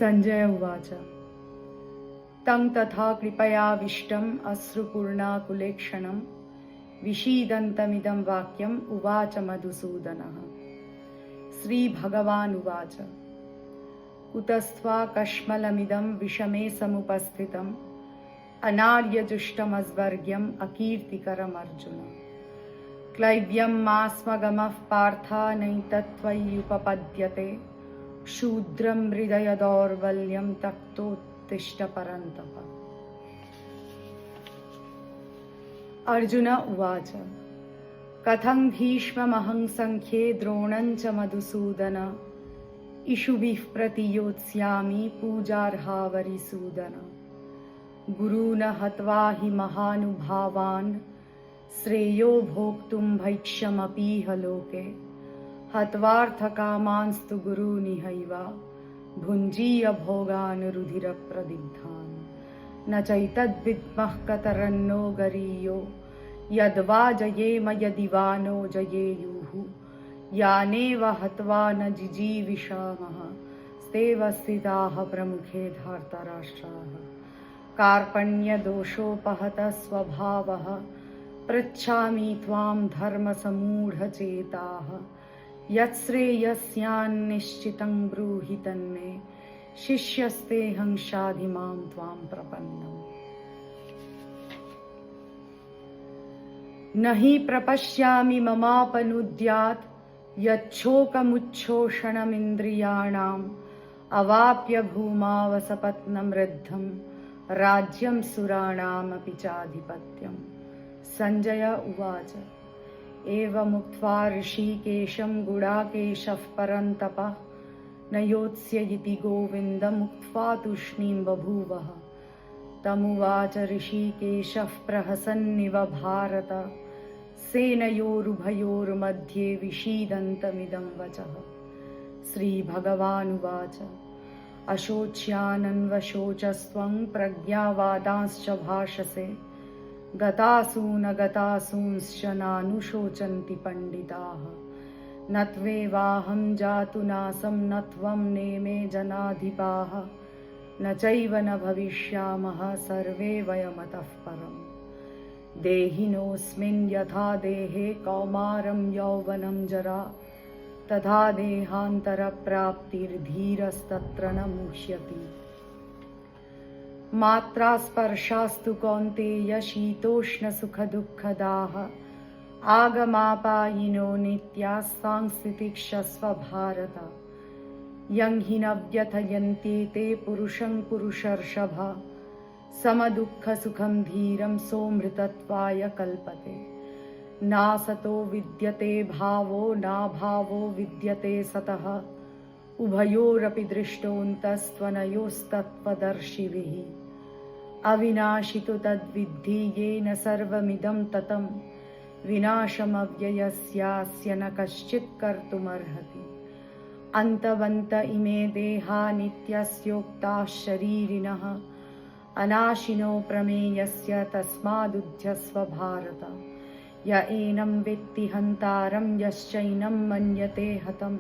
संजय उवाच तं तथा कृपयाविष्टम् अश्रुपूर्णाकुलेक्षणं विषीदन्तमिदं वाक्यम् उवाच मधुसूदनः। श्रीभगवानुवाच कुतस्त्वाकश्मलमिदं विषमे समुपस्थितम् अनार्यजुष्टमस्वर्ग्यम् अकीर्तिकरमर्जुन। क्लैव्यं मास्मगमः पार्थ नैतत्त्वय्युपपद्यते शूद्रं हृदय दौर्बल्यं तक्तोत्तिष्ठ परन्तप। अर्जुन उवाच कथं भीष्ममहं संख्ये द्रोणं च मधुसूदन इषुभिः प्रतियोत्स्यामि पूजार्हावरिसूदन। गुरून् हत्वा हि महानुभावान् श्रेयो भोक्तुं भैक्ष्यमपीह लोके हत्वार्थकामांस्तु गुरूनिहैव भुञ्जीय भोगान् रुधिरप्रदिग्धान्। न चैतद्विद्मः कतरन्नो गरीयो यद्वा जयेम यदि वा नो जयेयुः। यानेव हत्वा न जिजीविषामः स्तेव स्थिताः प्रमुखे धार्तराष्ट्राः। कार्पण्यदोषोपहतः स्वभावः पृच्छामि त्वां धर्मसमूढचेताः। यत्श्रेयस्यान्निश्चितं ब्रूहि तन्मे शिष्यस्तेऽहं शाधिमां त्वां प्रपन्नम्। न हि प्रपश्यामि ममापनुद्यात् यच्छोकमुच्छोषणमिन्द्रियाणाम् अवाप्य भूमावसपत्नं वृद्धं राज्यं सुराणामपि चाधिपत्यम्। संजय उवाच एवमुक्त्वा ऋषिकेशं गुडाकेशः परन्तपः न योत्स्य इति गोविन्दमुक्त्वा तूष्णीं बभूवः। तमुवाच ऋषिकेशः प्रहसन्निव भारत सेनयोरुभयोर्मध्ये विषीदन्तमिदं वचः। श्रीभगवानुवाच अशोच्यानन्वशोचस्त्वं प्रज्ञावादांश्च भाषसे गतासून गतासूंश्च नानुशोचन्ति पंडिताः। न त्वेवाहं जातु नासं न त्वं नेमे जनाधिपाः न चैव न भविष्यामः सर्वे वयमतः परम्। देहिनोऽस्मिन् यथा देहे कौमारं यौवनं जरा तथा देहान्तरप्राप्तिर्धीरस्तत्र न मुह्यति। मात्रा स्पर्शास्तु कौन्तेय शीतोष्णसुखदुःखदाः आगमापायिनो नित्याः सांस्थितिक्षस्व भारत। यं हि न व्यथयन्त्येते पुरुषं पुरुषर्षभ समदुःखसुखं धीरं सोऽमृतत्वाय कल्पते। नासतो विद्यते भावो नाभावो विद्यते सतः उभयोरपि दृष्टोऽन्तस्त्वनयोस्तत्त्वदर्शिभिः। अविनाशि तु तद्विद्धि येन सर्वमिदं ततं विनाशमव्ययस्यास्य न कश्चित् कर्तुमर्हति। अन्तवन्त इमे देहा नित्यस्योक्ताः शरीरिणः अनाशिनो प्रमेयस्य तस्मादुध्यस्व भारत। य एनं वेत्ति हन्तारं यश्चैनं मन्यते हतम्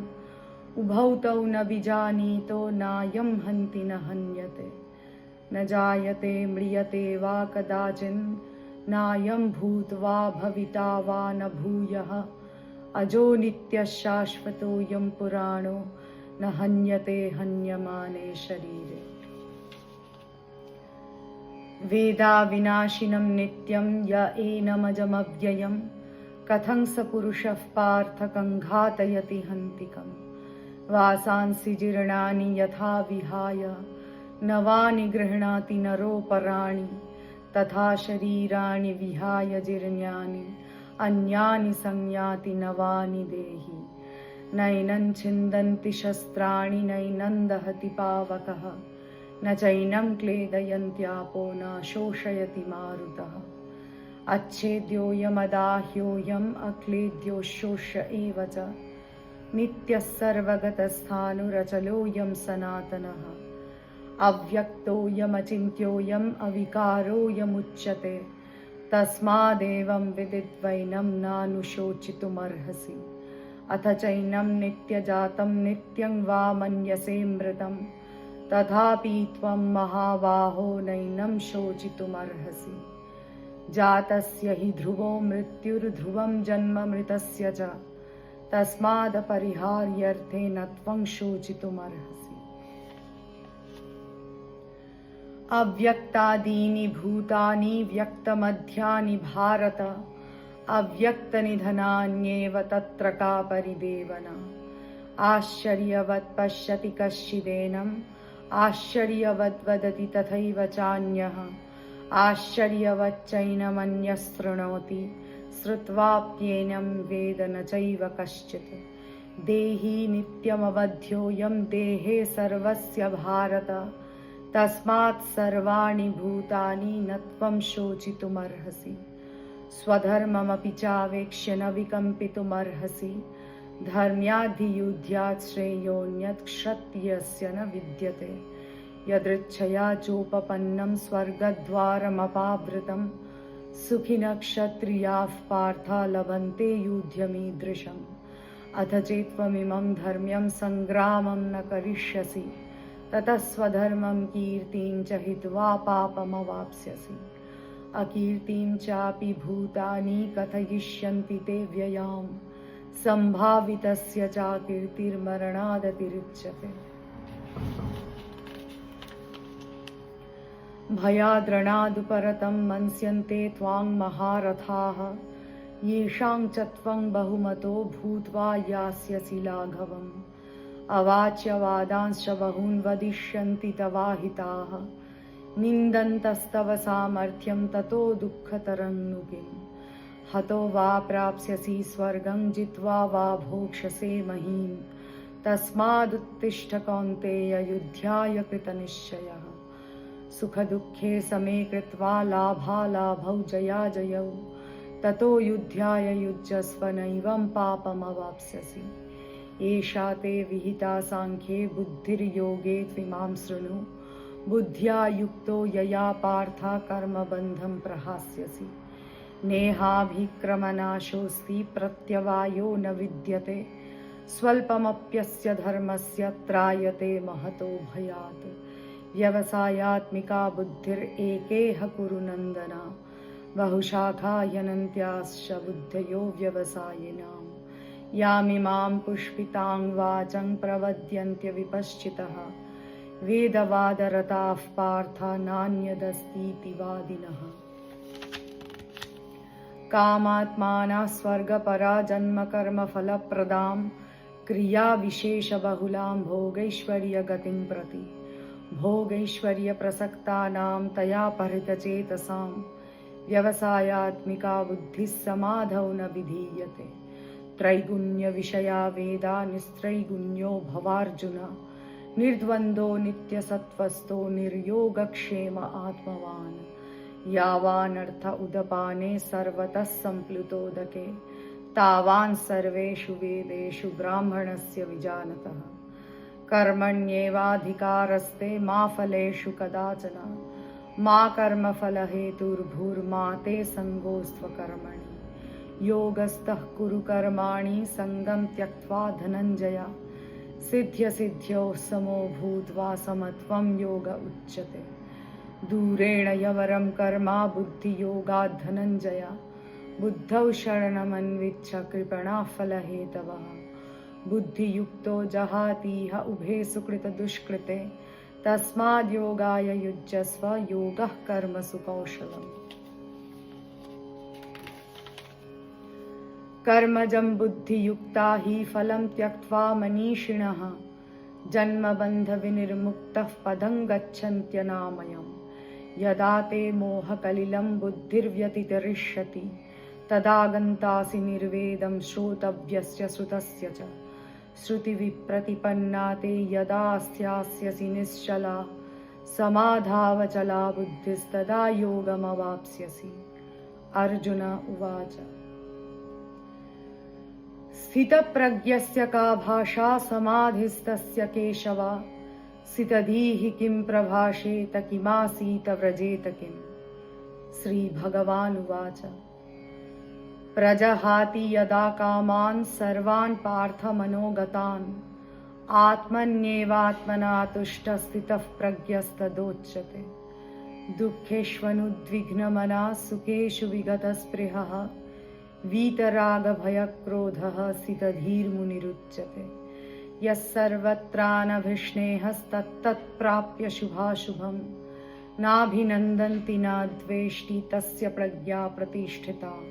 उभौ तौ न विजानीतो नायं हन्ति न हन्यते। न जायते म्रियते वा कदाचिन् नायं भूत्वा भविता वा न भूयः। अजो नित्यः शाश्वतोऽयं पुराणो न हन्यते हन्यमाने शरीरे। वेदा विनाशिनं नित्यं य एनमजमव्ययं कथं स पुरुषः पार्थ कङ्घातयति हन्तिकम्। वासांसि जीर्णानि यथा विहाय नवानि गृह्णाति नरोपराणि तथा शरीराणि विहाय जीर्णानि अन्यानि संयाति नवानि देहि। नैनं छिन्दन्ति शस्त्राणि नैनं दहति पावकः न चैनं क्लेदयन्त्यापो न शोषयति मारुतः। अच्छेद्योऽयमदाह्योऽयम् अक्लेद्यो शोष्य एव च नित्यः सर्वगतस्थाणुरचलोऽयं सनातनः। अव्यक्तोऽयमचिन्त्योऽयम् अविकारोऽयमुच्यते तस्मादेवं विदित्वैनं नानुशोचितुमर्हसि। अथ चैनं नित्यजातं नित्यं वा मन्यसे मृतं तथापि त्वं महाबाहो नैनं शोचितुमर्हसि। जातस्य हि ध्रुवो मृत्युर्ध्रुवं जन्म मृतस्य च, तस्मादपरिहार्यर्थेन त्वं शोचितुमर्हसि। अव्यक्तादीनि भूतानि व्यक्तमध्यानि भारत, अव्यक्तनिधनान्येव तत्र का परिदेवना। आश्चर्यवत् पश्यति कश्चिदेनम्, आश्चर्यवद् वदति तथैव चान्यः, आश्चर्यवच्चैनमन्यः शृणोति, श्रुत्वाप्येनं वेद न चैव कश्चित्। देही नित्यमवध्योऽयं देहे सर्वस्य भारत, तस्मात् सर्वाणि भूतानि न त्वं शोचितुमर्हसि। स्वधर्ममपि चावेक्ष्य न विकम्पितुमर्हसि, धर्म्याधियुध्यात् श्रेयोऽन्यत् क्षत्रियस्य न विद्यते। यदृच्छया चोपपन्नं स्वर्गद्वारमपावृतं, सुखिनः क्षत्रियाः पार्थ लभन्ते युध्यमीदृशम्। अथ चेत्त्वमिमं धर्म्यं सङ्ग्रामं न करिष्यसि, ततः स्वधर्मं कीर्तिं च हित्वा पापमवाप्स्यसि। अकीर्तिं चापि भूतानि कथयिष्यन्ति ते व्ययाम्, सम्भावितस्य चाकीर्तिर्मरणादतिरिच्यते। भयाद्रणादुपरतं मन्स्यन्ते त्वां महारथाः, येषां च त्वं बहुमतो भूत्वा यास्यसि लाघवम्। अवाच्यवादांश्च बहून् वदिष्यन्ति तवाहिताः, निन्दन्तस्तव सामर्थ्यं ततो दुःखतरं नु किम्। हतो वा प्राप्स्यसि स्वर्गं जित्वा वा भोक्ष्यसे महीम्, तस्मादुत्तिष्ठ कौन्तेय युद्धाय कृतनिश्चयः। सुखदुःखे समे कृत्वा लाभालाभौ जयाजयौ, ततो युद्धाय युज्यस्व नैवं पापमवाप्स्यसि। एषा ते विहिता साङ्ख्ये बुद्धिर्योगे त्विमां शृणु, बुद्ध्या युक्तो यया पार्थ कर्मबन्धं प्रहास्यसि। नेहाभिक्रमनाशोऽस्ति प्रत्यवायो न विद्यते, स्वल्पमप्यस्य धर्मस्य त्रायते महतो भयात्। व्यवसायात्मिका बुद्धिरेकेह कुरु नन्दन, बहुशाखा ह्यनन्त्याश्च बुद्धयो व्यवसायिनाम्। यामिमां पुष्पितां वाचं प्रवद्यन्त्यविपश्चितः, वेदवादरताः पार्थ नान्यदस्तीति वादिनः। कामात्मानः स्वर्गपरा जन्मकर्मफलप्रदां, क्रियाविशेषबहुलां भोगैश्वर्यगतिं प्रति। भोगैश्वर्यप्रसक्तानां तया परितचेतसां, व्यवसायात्मिका बुद्धिः समाधौ न विधीयते। त्रैगुण्यविषया वेदा निस्त्रैगुण्यो भवार्जुन, निर्द्वन्द्वो नित्यसत्त्वस्थो निर्योगक्षेम आत्मवान्। यावानर्थ उदपाने सर्वतः सम्प्लुतोदके, तावान् सर्वेषु वेदेषु ब्राह्मणस्य विजानतः। कर्मण्येवाधिकारस्ते मा फलेषु कदाचन, मा कर्मफलहेतुर्भूर्मा ते सङ्गोऽस्त्वकर्मणि। योगस्थः कुरु कर्माणि सङ्गं त्यक्त्वा धनञ्जय, सिद्ध्यसिद्ध्योः समो भूत्वा समत्वं योग उच्यते। दूरेण यवरं कर्म बुद्धियोगात् धनञ्जय, बुद्धौ शरणमन्विच्छ कृपणाः फलहेतवः। बुद्धियुक्तो जहातीह उभे सुकृतदुष्कृते, तस्माद्योगाय युज्यस्व योगः कर्मसु कौशलम्। कर्मजं बुद्धियुक्ता हि फलं त्यक्त्वा मनीषिणः, जन्मबन्धविनिर्मुक्तः पदं गच्छन्त्यनामयम्। यदा ते मोहकलिलं बुद्धिर्व्यतितरिष्यति, तदा गन्तासि निर्वेदं श्रोतव्यस्य श्रुतस्य च। श्रुतिविप्रतिपन्ना ते यदा स्यास्यसि निश्चला, समाधावचला बुद्धिस्तदा योगमवाप्स्यसि। अर्जुन उवाच। स्थितप्रज्ञस्य का भाषा समाधिस्तस्य केशव, सितधीः किं प्रभाषेत किमासीत व्रजेत किम्। श्रीभगवानुवाच। प्रजहाति यदा कामान् सर्वान् पार्थ मनोगतान्, आत्मन्येवात्मना तुष्टः स्थितः प्रज्ञस्तदोच्यते। दुःखेष्वनुद्विग्नमनः सुखेषु विगतस्पृहः वीतरागभयक्रोधः स्थितधीर्मुनिरुच्यते। यः सर्वत्रानभिष्णेहस्तत्तत्प्राप्य शुभाशुभं नाभिनन्दन्ति न द्वेष्टि तस्य प्रज्ञा प्रतिष्ठिता।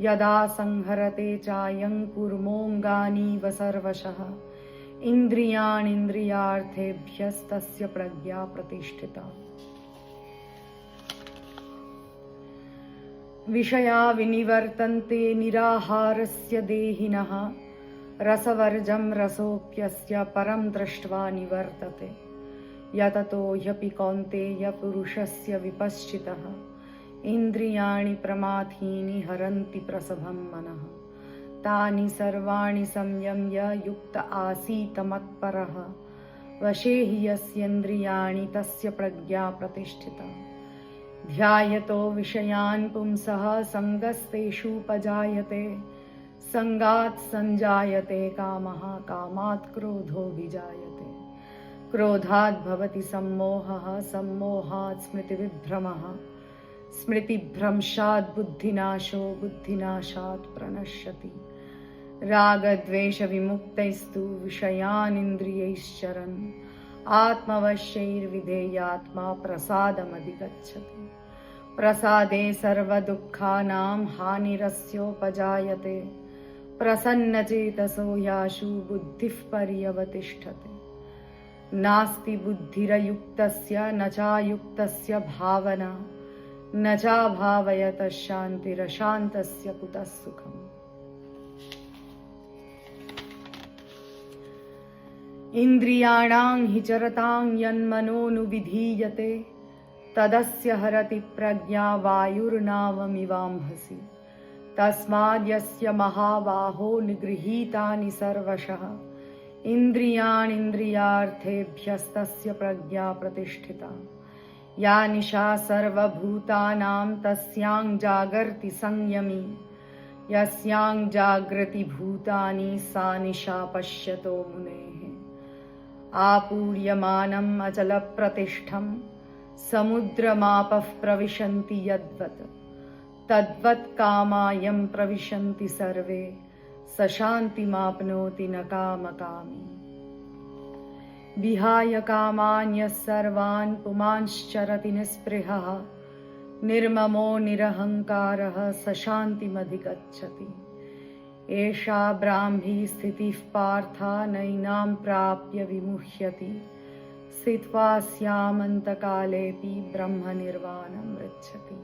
यदा संहरते चायं कूर्मोऽङ्गानीव सर्वशः इन्द्रियाणीन्द्रियार्थेभ्यस्तस्य प्रज्ञा प्रतिष्ठिता। विषया विनिवर्तन्ते निराहारस्य देहिनः रसवर्जं रसोऽप्यस्य परं दृष्ट्वा निवर्तते। यततो ह्यपि कौन्तेय पुरुषस्य विपश्चितः इन्द्रियाणि प्रमाथीनि हरन्ति प्रसभं मनः। तानि सर्वाणि संयम्य युक्त आसीत मत्परः वशे हि यस्येन्द्रियाणि तस्य प्रज्ञा प्रतिष्ठिता। ध्यायतो विषयान् पुंसः सङ्गस्तेषूपजायते। संगात् संजायते कामः कामात् क्रोधो विजायते। क्रोधात् भवति सम्मोहः सम्मोहात् स्मृतिविभ्रमः स्मृतिभ्रंशात् बुद्धिनाशो बुद्धिनाशात् प्रणश्यति। रागद्वेषविमुक्तैस्तु विषयानिन्द्रियैश्चरन् आत्मवश्यैर्विधेयात्मा प्रसादमधिगच्छति। प्रसादे सर्वदुःखानां हानिरस्योपजायते। प्रसन्नचेतसो याशु बुद्धिः पर्यवतिष्ठते। नास्ति बुद्धिरयुक्तस्य न चायुक्तस्य भावना न चाभावयतः शान्तिरशान्तस्य कुतः सुखम्। इन्द्रियाणां हि चरतां यन्मनोनुविधीयते तदस्य हरति प्रज्ञा वायुर्नावमिवाम्भसि। तस्माद्यस्य महाबाहो निगृहीतानि सर्वशः इन्द्रियाणीन्द्रियार्थेभ्यस्तस्य प्रज्ञा प्रतिष्ठिता। या निशा सर्वभूतानां तस्यां जागर्ति संयमी। यस्यां जागृति भूतानि सा निशा पश्यतो मुनेः। आपूर्यमानम् अचलप्रतिष्ठं समुद्रमापः प्रविशन्ति यद्वत् तद्वत् कामायं प्रविशन्ति सर्वे स शान्तिमाप्नोति न कामकामी। विहाय कामान्यः सर्वान् पुमांश्चरति निःस्पृहः निर्ममो निरहङ्कारः स शान्तिमधिगच्छति। एषा ब्राह्मी स्थितिः पार्था नैनां प्राप्य विमुह्यति। स्थित्वा स्यामन्तकालेऽपि ब्रह्मनिर्वाणं गच्छति।